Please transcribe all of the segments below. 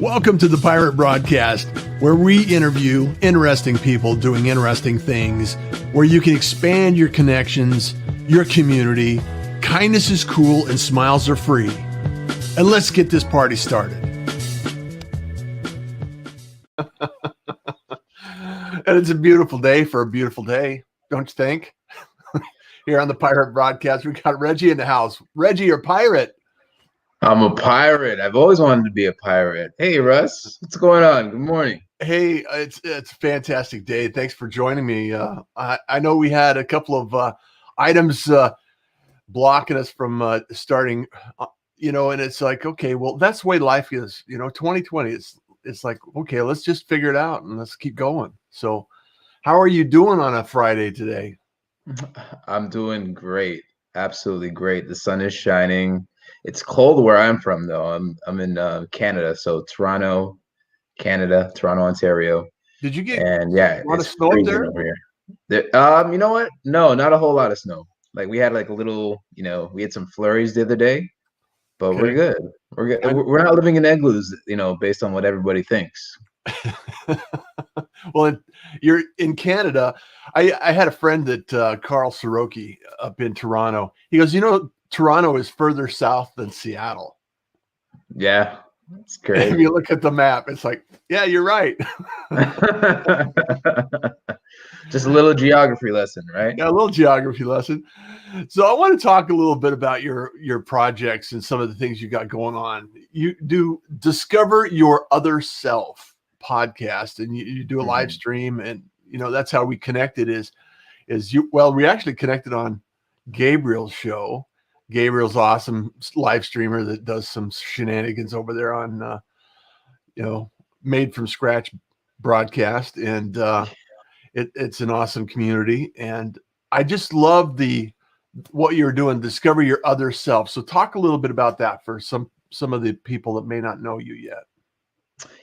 Welcome to the Pirate Broadcast, where we interview interesting people doing interesting things, where you can expand your connections, your community. Kindness is cool and smiles are free. And let's get this party started. And it's a beautiful day for a beautiful day, don't you think? Here on the Pirate Broadcast, we got Reggie in the house. Reggie, you're a pirate. I'm a pirate. I've always wanted to be a pirate. Hey, Russ, what's going on? Good morning. Hey, it's a fantastic day. Thanks for joining me. I know we had a couple of items blocking us from starting, and it's like, okay, well, that's the way life is. 2020, it's like, okay, let's just figure it out and let's keep going. So how are you doing on a Friday today? I'm doing great. Absolutely great. The sun is shining. It's cold where I'm from, though. I'm in Canada, so Toronto, Canada, Toronto, Ontario. Did you get a lot of snow up there? over here? You know what? No, not a whole lot of snow. Like we had like a little, we had some flurries the other day, but Okay. we're good. We're good. We're not living in igloos, based on what everybody thinks. Well, you're in Canada. I had a friend that Carl Soroki up in Toronto. He goes, Toronto is further south than Seattle. Yeah, it's great. If you look at the map, it's like, yeah, you're right. Just a little geography lesson, right? Yeah, a little geography lesson. So I want to talk a little bit about your projects and some of the things you got going on. You do Discover Your Other Self podcast, and you do a live stream, and that's how we connected. We actually connected on Gabriel's show. Gabriel's awesome live streamer that does some shenanigans over there on, Made from Scratch broadcast. And it's an awesome community. And I just love what you're doing, Discover Your Other Self. So talk a little bit about that for some of the people that may not know you yet.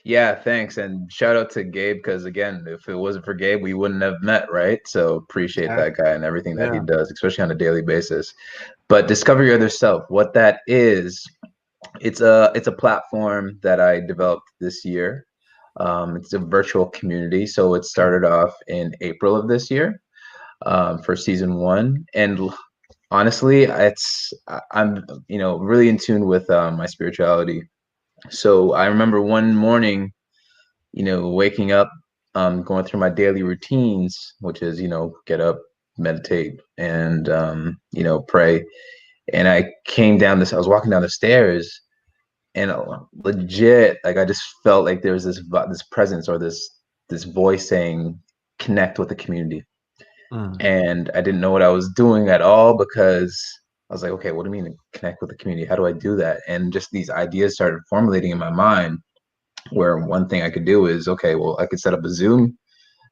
Yeah, thanks. And shout out to Gabe, because again, if it wasn't for Gabe, we wouldn't have met, right? So appreciate that guy and everything that he does, especially on a daily basis. But Discover Your Other Self, what that is, it's a platform that I developed this year. It's a virtual community. So it started off in April of this year for season 1. And honestly, I'm really in tune with my spirituality. So I remember one morning, waking up, going through my daily routines, which is, get up, meditate, and, pray. And I I was walking down the stairs, and legit, like I just felt like there was this presence or this voice saying, connect with the community. And I didn't know what I was doing at all, because I was like, okay, what do you mean connect with the community? How do I do that? And just these ideas started formulating in my mind, where one thing I could do is, okay, well, I could set up a Zoom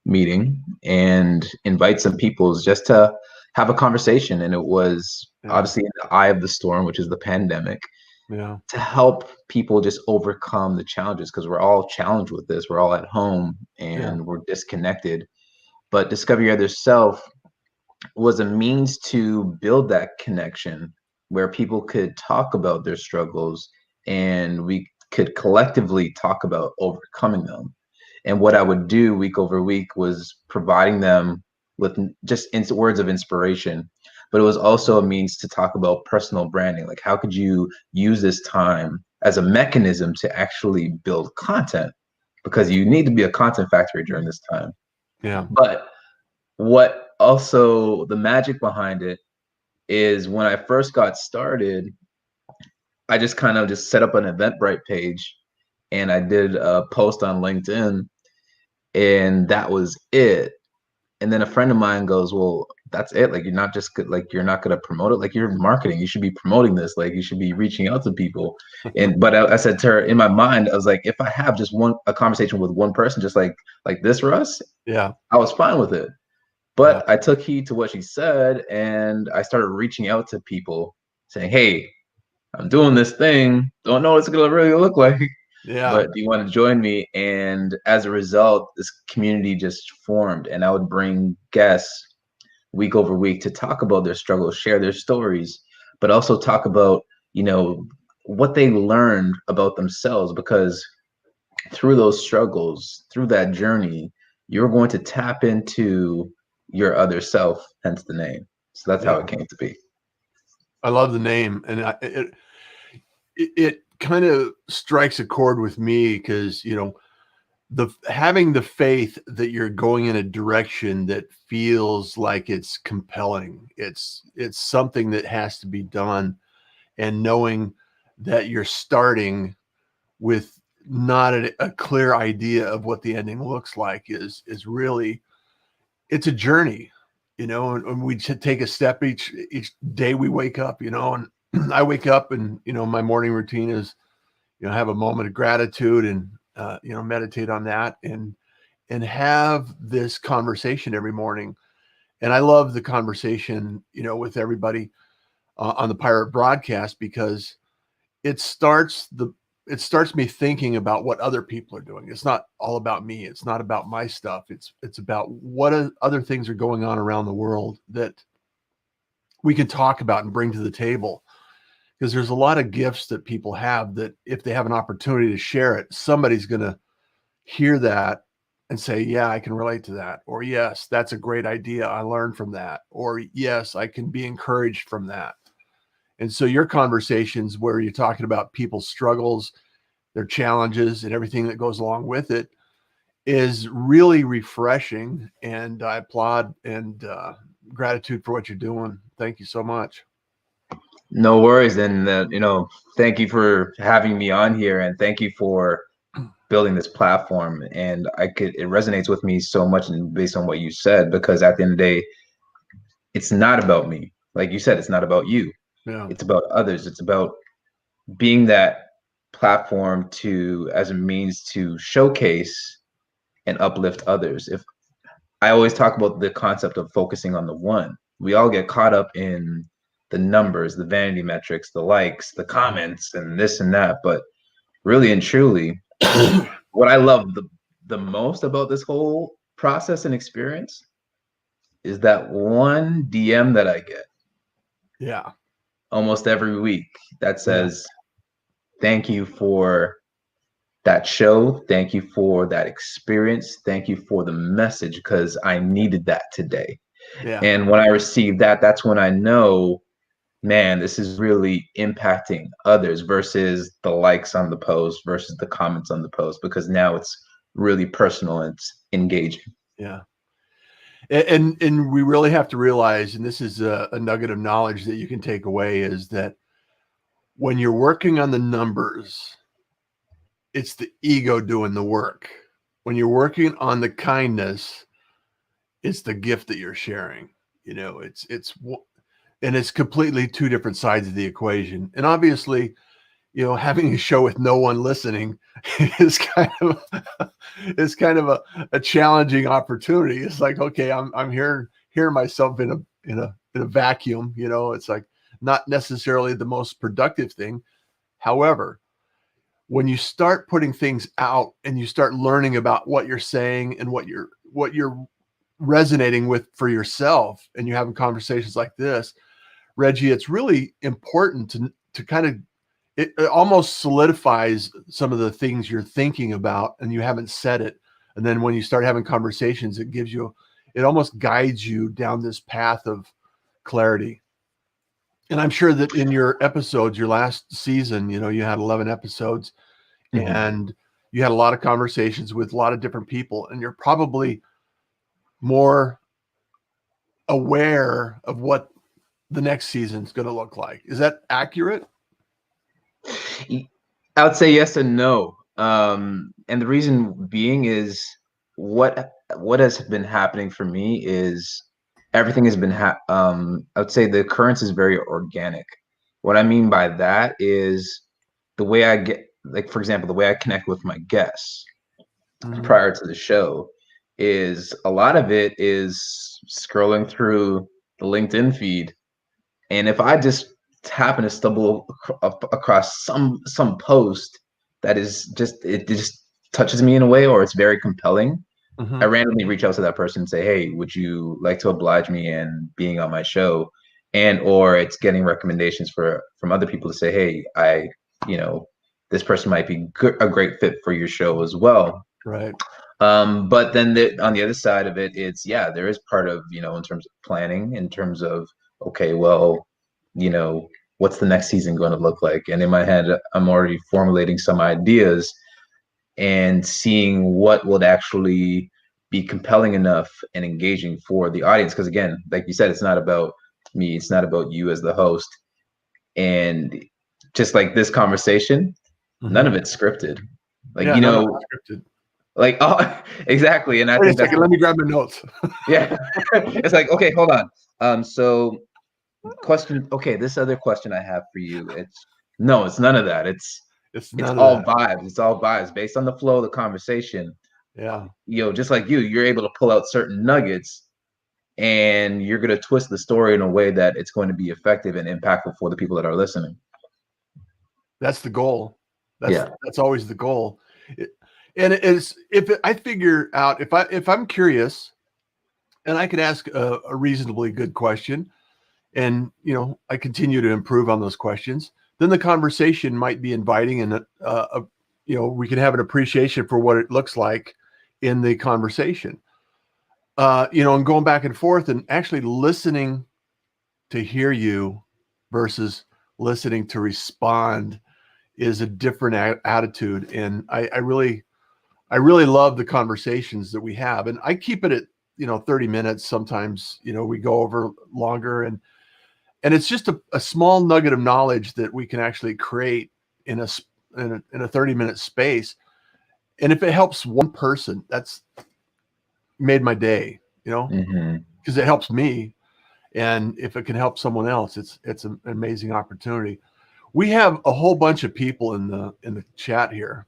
meeting and invite some people just to have a conversation. And it was obviously in the eye of the storm, which is the pandemic, to help people just overcome the challenges, because we're all challenged with this. We're all at home and we're disconnected. But Discover Your Other Self was a means to build that connection where people could talk about their struggles and we could collectively talk about overcoming them. And what I would do week over week was providing them with just words of inspiration, but it was also a means to talk about personal branding. Like, how could you use this time as a mechanism to actually build content? Because you need to be a content factory during this time. Yeah. But what also the magic behind it is, when I first got started, I just kind of just set up an Eventbrite page and I did a post on LinkedIn, and that was it. And then a friend of mine goes, well, that's it. Like, you're not going to promote it. Like, you're marketing. You should be promoting this. Like, you should be reaching out to people. But I said to her, in my mind, I was like, if I have just a conversation with one person, just like this, Russ, I was fine with it. But I took heed to what she said, and I started reaching out to people saying, hey, I'm doing this thing. Don't know what it's going to really look like. But do you want to join me? And as a result, this community just formed, and I would bring guests week over week to talk about their struggles, share their stories, but also talk about, what they learned about themselves. Because through those struggles, through that journey, you're going to tap into your other self, hence the name. So that's how it came to be. I love the name, and it kind of strikes a chord with me because, you know, having the faith that you're going in a direction that feels like it's compelling. It's something that has to be done, and knowing that you're starting with not a clear idea of what the ending looks like is really, it's a journey, you know, and we take a step each day we wake up, you know, and I wake up and, you know, my morning routine is, you know, have a moment of gratitude and, you know, meditate on that and have this conversation every morning. And I love the conversation, you know, with everybody on the Pirate broadcast, because it starts me thinking about what other people are doing. It's not all about me. It's not about my stuff. It's about what other things are going on around the world that we can talk about and bring to the table. Because there's a lot of gifts that people have that if they have an opportunity to share it, somebody's going to hear that and say, yeah, I can relate to that. Or yes, that's a great idea. I learned from that. Or yes, I can be encouraged from that. And so your conversations where you're talking about people's struggles, their challenges, and everything that goes along with it is really refreshing. And I applaud and gratitude for what you're doing. Thank you so much. No worries. And, you know, thank you for having me on here, and thank you for building this platform. And it resonates with me so much, and based on what you said, because at the end of the day, it's not about me. Like you said, it's not about you. Yeah. It's about others. It's about being that platform as a means to showcase and uplift others. If I always talk about the concept of focusing on the one, we all get caught up in the numbers, the vanity metrics, the likes, the comments, and this and that. But really and truly, what I love the most about this whole process and experience is that one DM that I get. Yeah. Almost every week that says, thank you for that show. Thank you for that experience. Thank you for the message, because I needed that today. Yeah. And when I receive that, that's when I know, man, this is really impacting others versus the likes on the post versus the comments on the post, because now it's really personal and it's engaging. Yeah. And we really have to realize, and this is a nugget of knowledge that you can take away, is that when you're working on the numbers, it's the ego doing the work. When you're working on the kindness, it's the gift that you're sharing. You know, and it's completely two different sides of the equation. And obviously, you know, having a show with no one listening is kind of a challenging opportunity. It's like, okay, I'm hearing myself in a vacuum. You know, it's like not necessarily the most productive thing. However, when you start putting things out and you start learning about what you're saying and what you're resonating with for yourself, and you're having conversations like this, Reggie, it's really important to kind of, it almost solidifies some of the things you're thinking about and you haven't said it. And then when you start having conversations, it almost guides you down this path of clarity. And I'm sure that in your episodes, your last season, you know, you had 11 episodes, and you had a lot of conversations with a lot of different people, and you're probably more aware of what the next season's going to look like. Is that accurate? I would say yes and no. And the reason being is what has been happening for me is everything has been I would say the occurrence is very organic. What I mean by that is the way I get, like, for example, the way I connect with my guests prior to the show is a lot of it is scrolling through the LinkedIn feed. And if I just happen to stumble across some post that is it just touches me in a way, or it's very compelling, I randomly reach out to that person and say, hey, would you like to oblige me in being on my show? And or it's getting recommendations from other people to say, hey, I, you know, this person might be a great fit for your show as well. Right. But then on the other side of it, it's, yeah, there is part of, in terms of planning, in terms of, okay, well, what's the next season going to look like? And in my head, I'm already formulating some ideas and seeing what would actually be compelling enough and engaging for the audience. Because again, like you said, it's not about me, it's not about you as the host. And just like this conversation, none of it's scripted. Like, yeah, none of it's scripted. Like, oh, exactly. And I Wait think a second, let me grab my notes. Yeah. It's like, okay, hold on. So question, okay, this other question I have for you, it's none of that. It's none of all that. vibes. It's all vibes based on the flow of the conversation. Yeah. Just like you're able to pull out certain nuggets and you're going to twist the story in a way that it's going to be effective and impactful for the people that are listening. That's the goal. That's always the goal. And it is, I figure out, if I'm curious and I can ask a reasonably good question, and I continue to improve on those questions, then the conversation might be inviting, and we can have an appreciation for what it looks like in the conversation. And going back and forth and actually listening to hear you versus listening to respond is a different attitude. And I really love the conversations that we have. And I keep it at, 30 minutes. Sometimes, we go over longer, and it's just a small nugget of knowledge that we can actually create in a 30-minute space. And if it helps one person, that's made my day, because it helps me. And if it can help someone else, it's an amazing opportunity. We have a whole bunch of people in the chat here.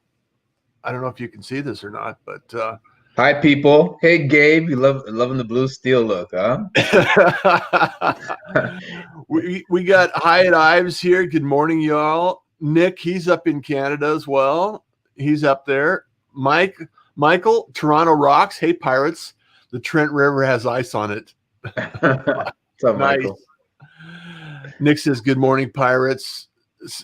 I don't know if you can see this or not, but hi, people. Hey, Gabe, you loving the blue steel look, huh? we got Hyatt Ives here. Good morning, y'all. Nick, he's up in Canada as well. He's up there. Michael, Toronto rocks. Hey, Pirates. The Trent River has ice on it. What's up, nice. Michael? Nick says, good morning, Pirates.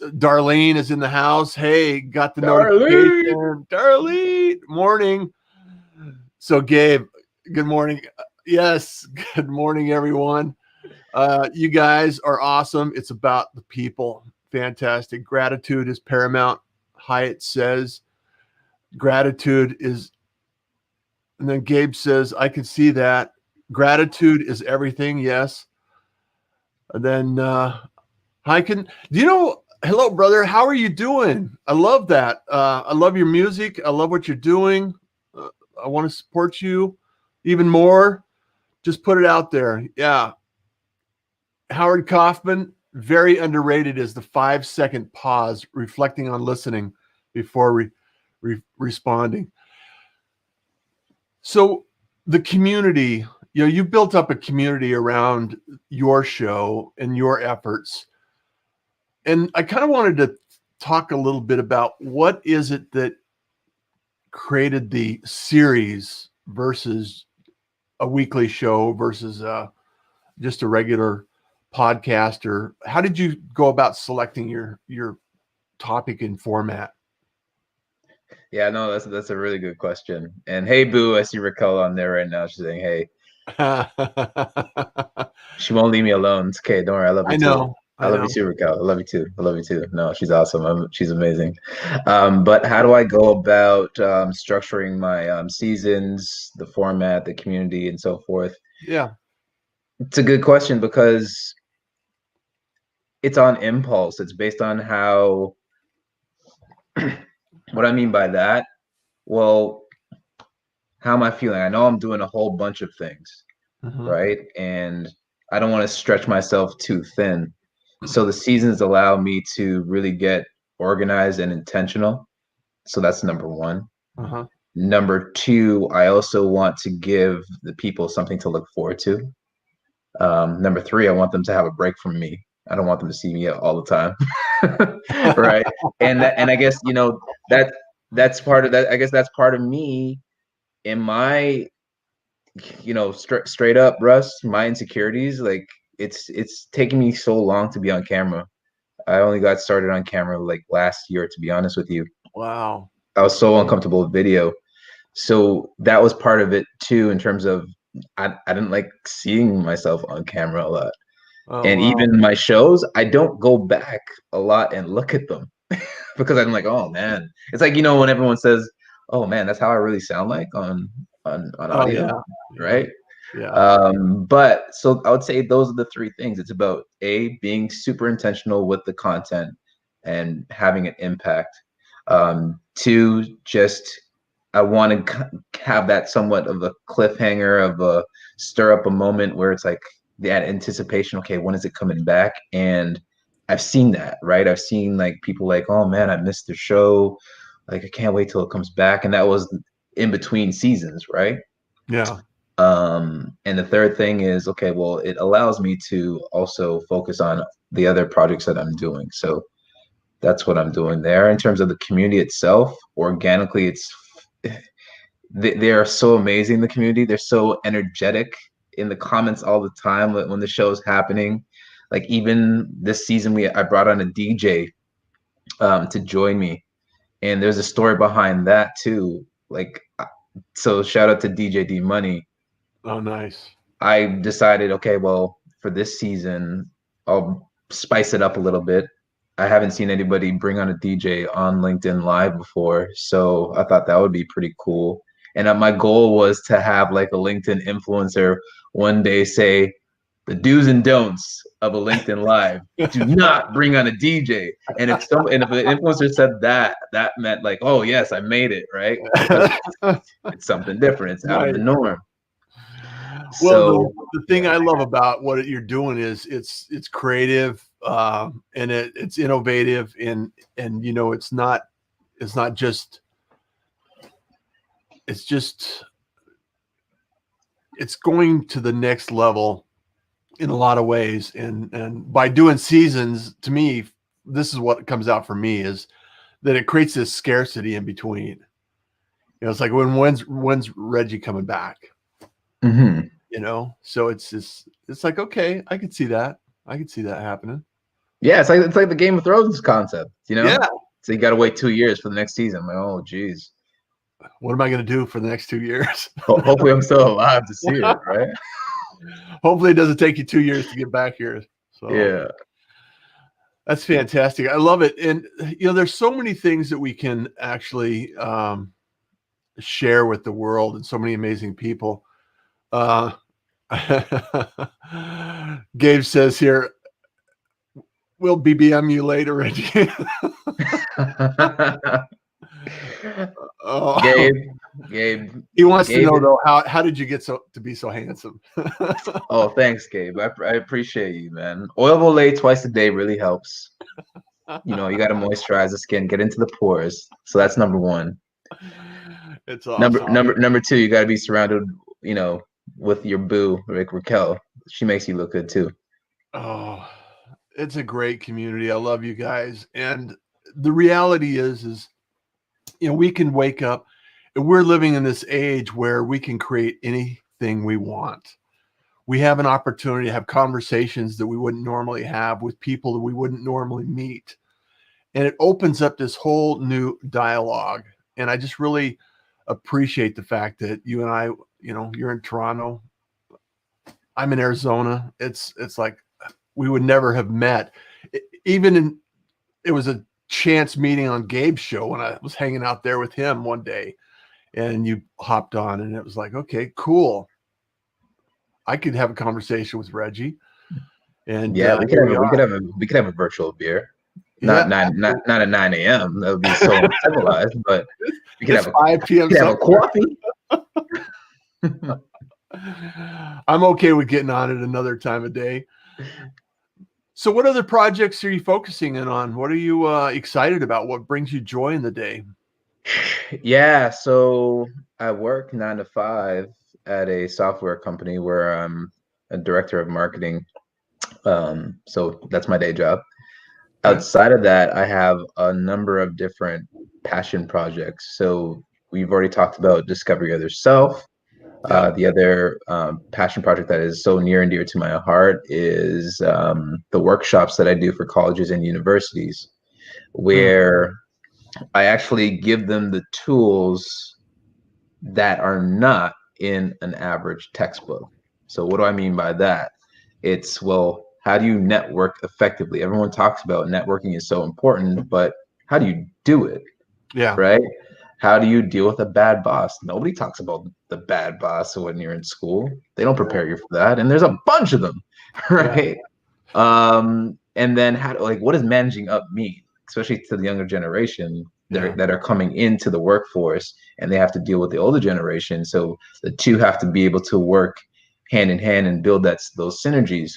Darlene is in the house. Hey, got the Darlene. notification. Darlene, morning. So, Gabe, good morning. Yes, good morning, everyone. You guys are awesome. It's about the people. Fantastic. Gratitude is paramount. Hyatt says gratitude is, and then Gabe says, I can see that. Gratitude is everything. Yes. And then hello, brother. How are you doing? I love that. I love your music. I love what you're doing. I want to support you even more. Just put it out there. Yeah. Howard Kaufman, very underrated, is the 5-second pause, reflecting on listening before responding. So the community, you built up a community around your show and your efforts. And I kind of wanted to talk a little bit about what is it that created the series versus a weekly show versus just a regular podcast, or how did you go about selecting your topic and format? Yeah, no, that's a really good question. And hey, Boo, I see Raquel on there right now. She's saying, hey. She won't leave me alone. It's okay. Don't worry. I love you too. I love you too, Raquel. I love you too. I love you too. No, she's awesome. She's amazing. But how do I go about structuring my seasons, the format, the community, and so forth? Yeah. It's a good question because it's on impulse. It's based on how, what I mean by that, well, how am I feeling? I know I'm doing a whole bunch of things, right? And I don't want to stretch myself too thin. So the seasons allow me to really get organized and intentional. So that's number one. Number two, I also want to give the people something to look forward to. Number three, I want them to have a break from me. I don't want them to see me all the time. Right. And I guess, that's part of that. I guess that's part of me in my, straight up, Russ, my insecurities. Like it's taking me so long to be on camera. I only got started on camera like last year, to be honest with you. Wow. I was so uncomfortable with video. So that was part of it too, in terms of I didn't like seeing myself on camera a lot. Oh, And wow. even my shows, I don't go back a lot and look at them because I'm like, oh man. It's like, when everyone says, oh man, that's how I really sound like on Oh, audio, yeah. right? Yeah. But so I would say those are the three things. It's about being super intentional with the content and having an impact. Two, just I want to have that somewhat of a cliffhanger, of a stir up a moment where it's like that anticipation. Okay, when is it coming back? And I've seen that, right? I've seen like people like, oh man, I missed the show. Like I can't wait till it comes back. And that was in between seasons, right? Yeah. And the third thing is, okay, well, it allows me to also focus on the other projects that I'm doing. So that's what I'm doing there. In terms of the community itself, organically, they are so amazing. The community, they're so energetic in the comments all the time when the show's happening. Like even this season, I brought on a DJ to join me, and there's a story behind that too. Like, so shout out to DJ D Money. Oh, nice. I decided, okay, well, for this season, I'll spice it up a little bit. I haven't seen anybody bring on a DJ on LinkedIn Live before, so I thought that would be pretty cool. And my goal was to have like a LinkedIn influencer one day say the do's and don'ts of a LinkedIn Live. Do not bring on a DJ. And if an influencer said that, that meant like, oh yes, I made it, right? Because it's something different. It's out of the norm. Well, So the thing I love about what you're doing is it's creative, and it's innovative, and it's not just it's going to the next level in a lot of ways, and by doing seasons, to me, this is what comes out for me, is that it creates this scarcity in between. It's like when's Reggie coming back? mm-hmm. So it's like, okay, I could see that happening. Yeah, it's like the Game of Thrones concept, Yeah. So you got to wait 2 years for the next season. I'm like, oh geez, what am I going to do for the next 2 years? Hopefully I'm still alive to see it, right? Hopefully it doesn't take you 2 years to get back here. So yeah, that's fantastic. I love it. And there's so many things that we can actually share with the world, and so many amazing people. Gabe says here, we'll BBM you later, Reggie. Oh. Gabe. He wants to know though, how did you get to be so handsome? Oh, thanks, Gabe. I appreciate you, man. Oil of Olay twice a day really helps. You got to moisturize the skin, get into the pores. So that's number one. It's awesome. Number two, you got to be surrounded, with your boo, Raquel. She makes you look good too. Oh, it's a great community. I love you guys. And the reality is, we can wake up, and we're living in this age where we can create anything we want. We have an opportunity to have conversations that we wouldn't normally have with people that we wouldn't normally meet. And it opens up this whole new dialogue. And I just really appreciate the fact that you and I, you're in Toronto, I'm in Arizona. It's like we would never have met. It was a chance meeting on Gabe's show when I was hanging out there with him one day, and you hopped on, and it was like, okay, cool. I could have a conversation with Reggie, and yeah, we could have a virtual beer. Not at 9 a.m. That would be so uncivilized, but we could have 5 p.m. We could have a coffee. I'm okay with getting on it another time of day. So what other projects are you focusing in on? What are you excited about? What brings you joy in the day? Yeah, so I work 9 to 5 at a software company where I'm a director of marketing. So that's my day job. Okay. Outside of that, I have a number of different passion projects. So we've already talked about Discover Your Other Self. Yeah. The other passion project that is so near and dear to my heart is the workshops that I do for colleges and universities, Mm. where I actually give them the tools that are not in an average textbook. So what do I mean by that? It's, well, how do you network effectively? Everyone talks about networking is so important, but how do you do it, Yeah. right? How do you deal with a bad boss? Nobody talks about the bad boss when you're in school. They don't prepare you for that, and there's a bunch of them, Yeah. right? And then what does managing up mean, especially to the younger generation that are coming into the workforce, and they have to deal with the older generation. So the two have to be able to work hand in hand and build those synergies.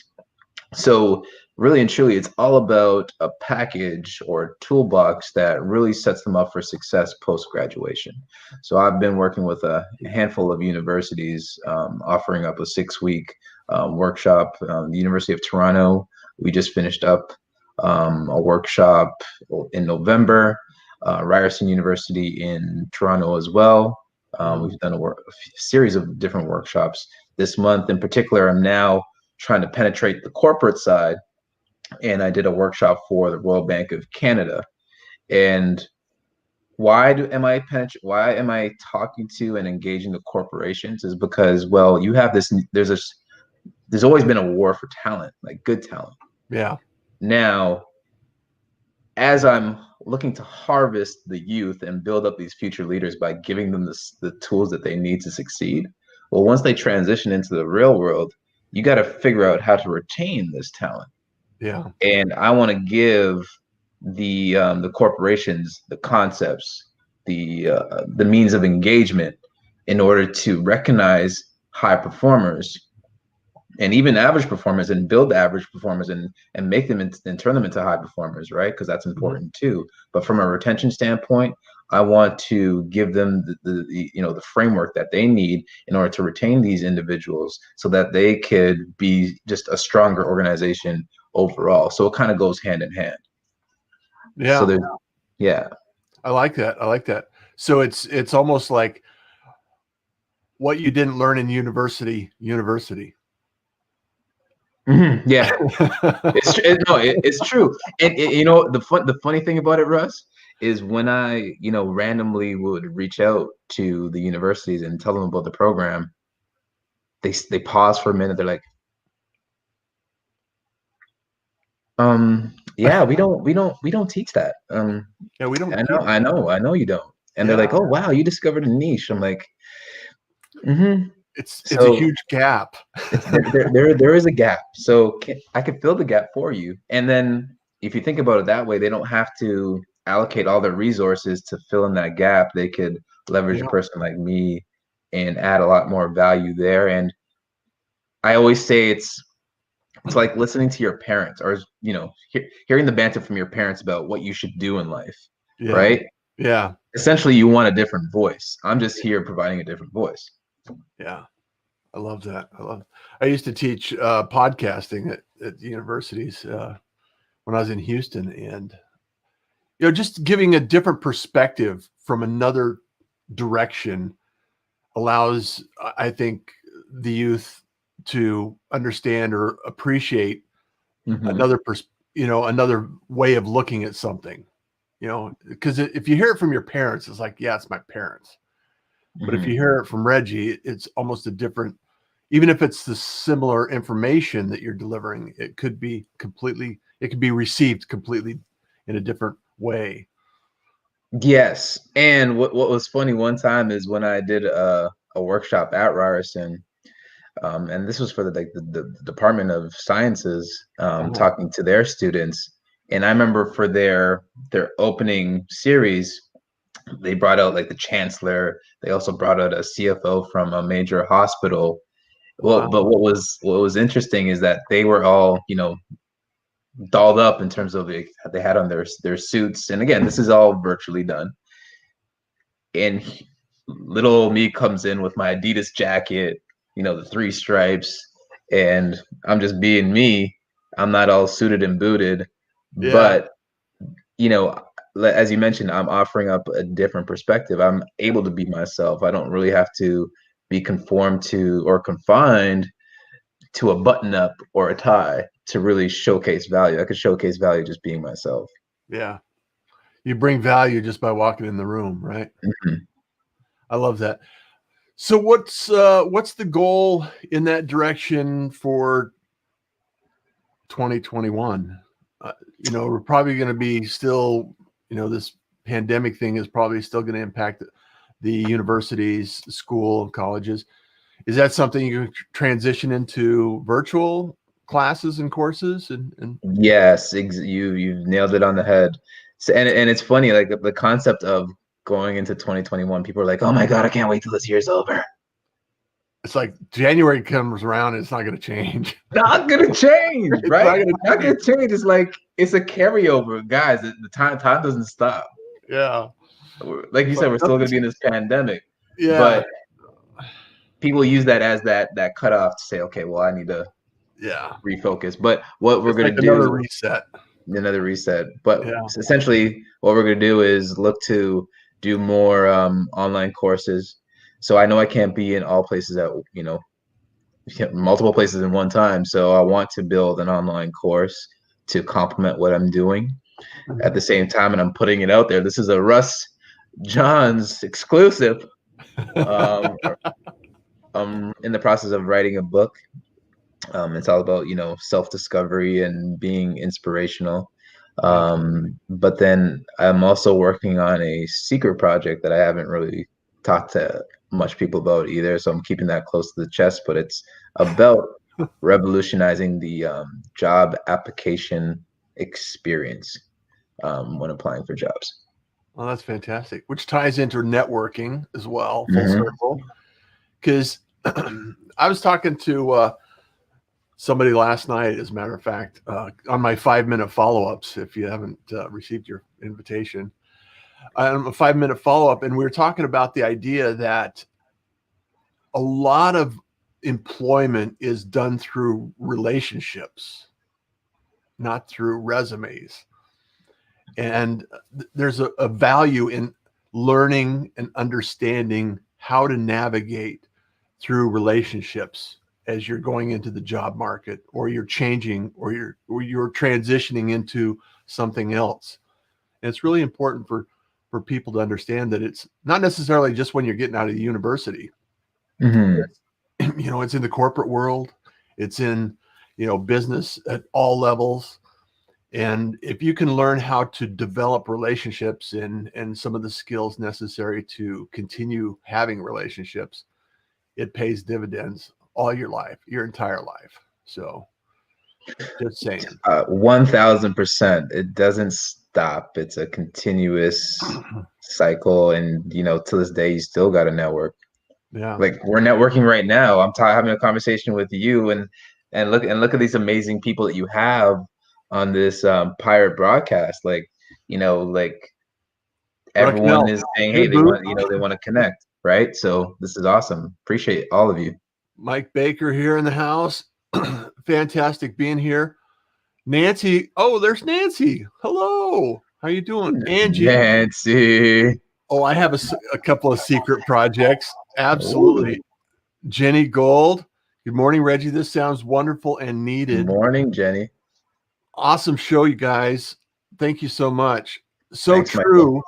So really and truly, it's all about a package or toolbox that really sets them up for success post-graduation. So I've been working with a handful of universities, offering up a 6-week workshop. The University of Toronto, we just finished up a workshop in November. Ryerson University in Toronto as well. We've done a series of different workshops. This month in particular, I'm now trying to penetrate the corporate side, and I did a workshop for the Royal Bank of Canada. And why am I talking to and engaging the corporations is because, well, you have there's always been a war for talent, like good talent. Yeah. Now, as I'm looking to harvest the youth and build up these future leaders by giving them the tools that they need to succeed, well, once they transition into the real world, you got to figure out how to retain this talent. Yeah. And I want to give the corporations the concepts, the means of engagement in order to recognize high performers and even average performers, and build the average performers and make them and turn them into high performers, right? Because that's important too. But from a retention standpoint, I want to give them the framework that they need in order to retain these individuals so that they could be just a stronger organization overall. So it kind of goes hand in hand. Yeah. So there's, yeah. I like that. I like that. So it's almost like what you didn't learn in university. Mm-hmm. Yeah. It's true. And the funny thing about it, Russ, is when I randomly would reach out to the universities and tell them about the program, they pause for a minute. They're like, yeah, we don't teach that. Yeah, we don't. I know you don't. And they're Yeah. like, oh wow, you discovered a niche. I'm like, mm-hmm. It's a So huge gap. there is a gap. So I could fill the gap for you. And then if you think about it that way, they don't have to allocate all their resources to fill in that gap. They could leverage a Yeah. person like me and add a lot more value there. And I always say it's like listening to your parents, or hearing the banter from your parents about what you should do in life, Yeah. right? Yeah. Essentially, you want a different voice. I'm just here providing a different voice. Yeah. I love that. I used to teach podcasting at universities when I was in Houston, and just giving a different perspective from another direction allows, I think, the youth to understand or appreciate Mm-hmm. another way of looking at something. Because if you hear it from your parents, it's like, yeah, it's my parents. But if Mm-hmm. you hear it from Reggie, it's almost a different. Even if it's the similar information that you're delivering, it could be received completely in a different way. Yes. And what was funny one time is when I did a workshop at Ryerson, and this was for the Department of Sciences, talking to their students. And I remember for their opening series, they brought out like the chancellor. They also brought out a CFO from a major hospital. Well, Wow. but what was interesting is that they were all, dolled up in terms of they had on their suits. And again, this is all virtually done. And little old me comes in with my Adidas jacket, the 3 stripes, and I'm just being me. I'm not all suited and booted, Yeah. but as you mentioned, I'm offering up a different perspective. I'm able to be myself. I don't really have to be conformed to or confined to a button up or a tie to really showcase value. I could showcase value just being myself. Yeah. You bring value just by walking in the room, right? Mm-hmm. I love that. So what's the goal in that direction for 2021? We're probably going to be still, this pandemic thing is probably still going to impact the universities, school, and colleges. Is that something you transition into virtual classes and courses? And Yes, you've nailed it on the head. So, and it's funny, like the concept of going into 2021, people are like, "Oh my God, I can't wait till this year's over." it's like January comes around and it's not going to change. Not gonna change, It's right? not gonna change. It's like it's a carryover, guys. The time doesn't stop. Yeah. Like you It's said, like we're still gonna be in this pandemic, yeah. but people use that as that cutoff to say, okay, well, I need to Yeah. refocus. But what we're It's gonna like another do, reset. another reset. But Yeah. essentially, what we're gonna do is look to do more online courses. So I know I can't be in all places at multiple places in one time. So I want to build an online course to complement what I'm doing at the same time, and I'm putting it out there. This is a Russ Johns exclusive. Um, I'm in the process of writing a book. It's all about self-discovery and being inspirational. But then I'm also working on a secret project that I haven't really talked to much people about either. So I'm keeping that close to the chest. But it's about revolutionizing the job application experience when applying for jobs. Well, that's fantastic, which ties into networking as well, full Mm-hmm. circle. Because I was talking to somebody last night, as a matter of fact, on my 5-minute follow-ups. If you haven't received your invitation, a 5-minute follow-up, and we were talking about the idea that a lot of employment is done through relationships, not through resumes. And there's a value in learning and understanding how to navigate through relationships as you're going into the job market, or you're changing, or you're transitioning into something else. And it's really important for people to understand that it's not necessarily just when you're getting out of the university. Mm-hmm. It's in the corporate world, it's in business at all levels. And if you can learn how to develop relationships and some of the skills necessary to continue having relationships, it pays dividends all your life, your entire life. So just saying. 1000%. It doesn't stop. It's a continuous cycle. And, to this day, you still got to network. Yeah. Like we're networking right now. I'm having a conversation with you and look at these amazing people that you have on this pirate broadcast. Like everyone Raquel, is saying, hey, hey, boo. they want to connect, right? So this is awesome. Appreciate all of you. Mike Baker here in the house. Fantastic being here. Nancy. Oh, there's Nancy. Hello. How you doing? Angie. Nancy. Oh, I have a couple of secret projects. Absolutely. Ooh. Jenny Gold. Good morning, Reggie. This sounds wonderful and Good needed. morning, Jenny. Awesome show, you guys. Thank you so much. So Thanks, true. Michael.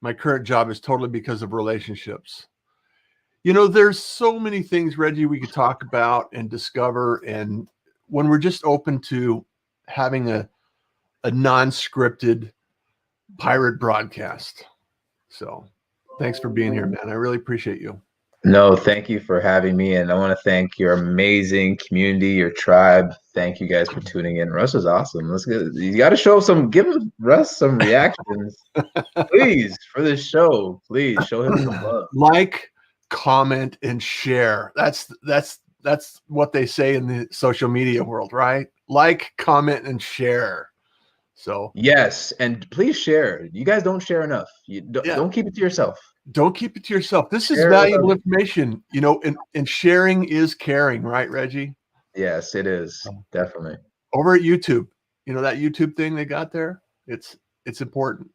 My current job is totally because of relationships. There's so many things, Reggie, we could talk about and discover. And when we're just open to having a non-scripted pirate broadcast. So thanks for being here, man. I really appreciate you. No, thank you for having me. And I want to thank your amazing community, your tribe. Thank you guys for tuning in. Russ is awesome. Let's get you got to give Russ some reactions, please, for this show. Please show him some love. Like, comment, and share. That's what they say in the social media world, right? Like, comment, and share. So yes, and please share. You guys don't share enough. Don't keep it to yourself. Don't keep it to yourself. This is valuable information, and sharing is caring, right, Reggie? Yes, it is. Definitely. Over at YouTube, that YouTube thing they got there, it's important.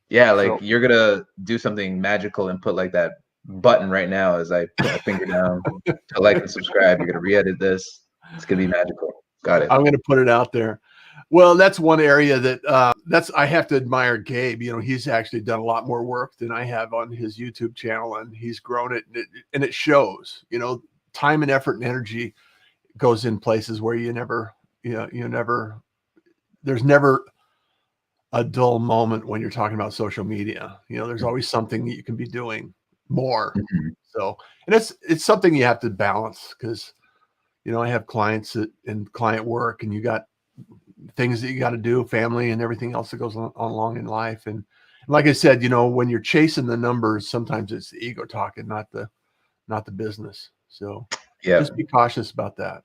Yeah, like you're gonna do something magical and put like that button right now as I put my finger down to like and subscribe. You're gonna re-edit this. It's gonna be magical. Got it. I'm going to put it out there. Well, that's one area that I have to admire Gabe. You know, he's actually done a lot more work than I have on his YouTube channel, and he's grown it, and it shows. You know, time and effort and energy goes in places where you never, there's never a dull moment when you're talking about social media. You know, there's always something that you can be doing more. Mm-hmm. So, and it's something you have to balance, because, you know, I have clients and client work, and you got things that you got to do, family and everything else that goes on along in life. And like I said, you know, when you're chasing the numbers, sometimes it's the ego talking, not the business. So yeah, just be cautious about that.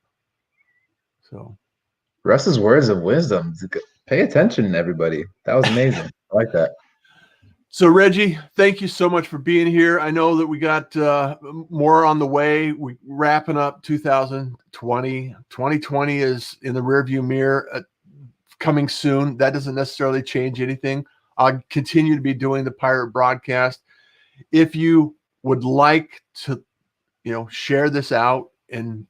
So Russ's words of wisdom. Pay attention, everybody. That was amazing. I like that. So Reggie, thank you so much for being here. I know that we got more on the way. We're wrapping up 2020. 2020 is in the rearview mirror, coming soon. That doesn't necessarily change anything. I'll continue to be doing the Pirate broadcast. If you would like to, you know, share this out and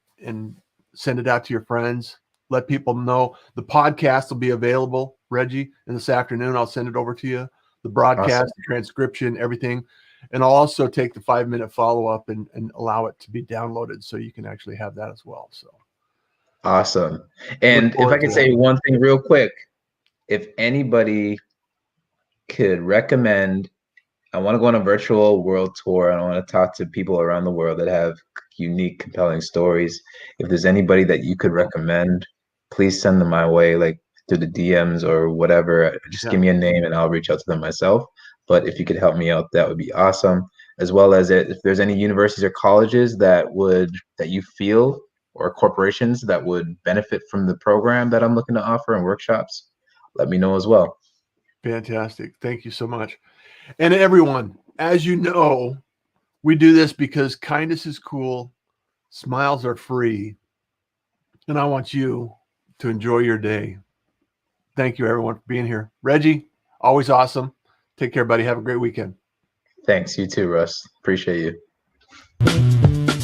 send it out to your friends, let people know. The podcast will be available, Reggie, and this afternoon I'll send it over to you. The broadcast, awesome. The transcription, everything. And I'll also take the 5-minute follow-up and allow it to be downloaded so you can actually have that as well. So awesome. And if I could say one thing real quick, if anybody could recommend, I want to go on a virtual world tour and I want to talk to people around the world that have unique, compelling stories. If there's anybody that you could recommend, please send them my way, like through the DMs or whatever. Just give me a name and I'll reach out to them myself. But if you could help me out, that would be awesome. As well as if there's any universities or colleges that you feel, or corporations that would benefit from the program that I'm looking to offer and workshops, let me know as well. Fantastic. Thank you so much. And everyone, as you know, we do this because kindness is cool, smiles are free, and I want you to enjoy your day. Thank you, everyone, for being here. Reggie, always awesome. Take care, buddy. Have a great weekend. Thanks. You too, Russ. Appreciate you.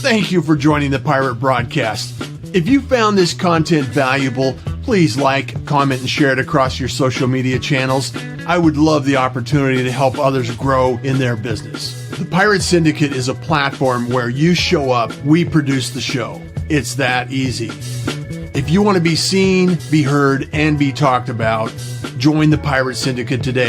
Thank you for joining the Pirate Broadcast. If you found this content valuable, please like, comment, and share it across your social media channels. I would love the opportunity to help others grow in their business. The Pirate Syndicate is a platform where you show up, we produce the show. It's that easy. If you want to be seen, be heard, and be talked about, join the Pirate Syndicate today.